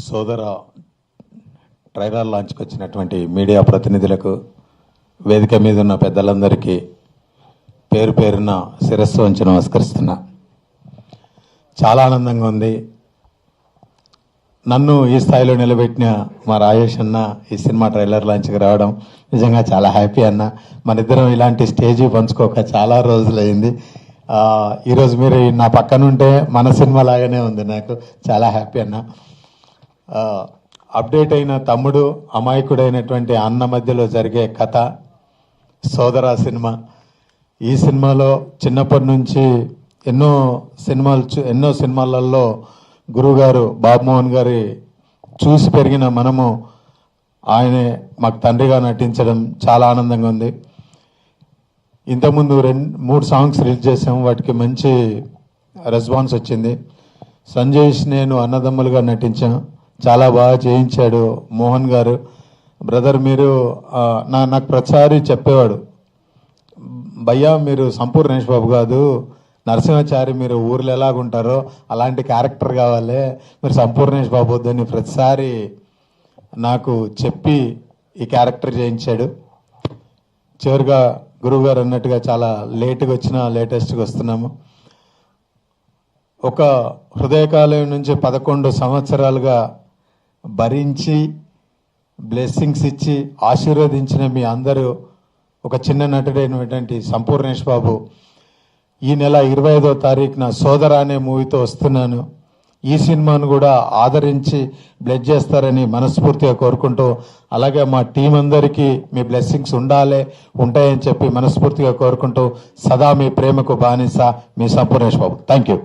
సోదర ట్రైలర్ లాంచ్కి వచ్చినటువంటి మీడియా ప్రతినిధులకు, వేదిక మీద ఉన్న పెద్దలందరికీ పేరు పేరున శిరస్సు వంచి నమస్కరిస్తున్నా. చాలా ఆనందంగా ఉంది. నన్ను ఈ స్థాయిలో నిలబెట్టిన మా రాజేష్ అన్న ఈ సినిమా ట్రైలర్ లాంచ్కి రావడం నిజంగా చాలా హ్యాపీ అన్న. మన ఇద్దరం ఇలాంటి స్టేజీ పంచుకోక చాలా రోజులైంది. ఈరోజు మీరు నా పక్కన ఉంటే మన సినిమా లాగానే ఉంది. నాకు చాలా హ్యాపీ అన్న. అప్డేట్ అయిన తమ్ముడు, అమాయకుడైనటువంటి అన్న మధ్యలో జరిగే కథ సోదర సినిమా. ఈ సినిమాలో చిన్నప్పటి నుంచి ఎన్నో సినిమాలలో గురువుగారు బాబుమోహన్ గారి చూసి పెరిగిన మనము ఆయనే మాకు తండ్రిగా నటించడం చాలా ఆనందంగా ఉంది. ఇంతకుముందు 2-3 సాంగ్స్ రిలీజ్ చేసాము, వాటికి మంచి రెస్పాన్స్ వచ్చింది. సంజయ్ నేను అన్నదమ్ములుగా నటించాం, చాలా బాగా చేయించాడు మోహన్ గారు. బ్రదర్ మీరు నాకు ప్రతిసారి చెప్పేవాడు, భయ్యా మీరు సంపూర్ణేష్ బాబు కాదు, నరసింహాచారి మీరు ఊర్లో ఎలాగుంటారో అలాంటి క్యారెక్టర్ కావాలి, మీరు సంపూర్ణేష్ బాబు వద్దని ప్రతిసారి నాకు చెప్పి ఈ క్యారెక్టర్ చేయించాడు. చివరిగా గురువు గారు అన్నట్టుగా చాలా లేట్గా వచ్చినా లేటెస్ట్గా వస్తున్నాము. ఒక హృదయకాలం నుంచి 11 సంవత్సరాలుగా భరించి బ్లెస్సింగ్స్ ఇచ్చి ఆశీర్వదించిన మీ అందరూ ఒక చిన్న నటుడైనటువంటి సంపూర్ణేష్ బాబు ఈ నెల 25వ తారీఖున సోదర అనే మూవీతో వస్తున్నాను. ఈ సినిమాను కూడా ఆదరించి బ్లెస్ చేస్తారని మనస్ఫూర్తిగా కోరుకుంటూ, అలాగే మా టీం అందరికీ మీ బ్లెస్సింగ్స్ ఉంటాయని చెప్పి మనస్ఫూర్తిగా కోరుకుంటూ, సదా మీ ప్రేమకు బానిస మీ సంపూర్ణేష్ బాబు. Thank you.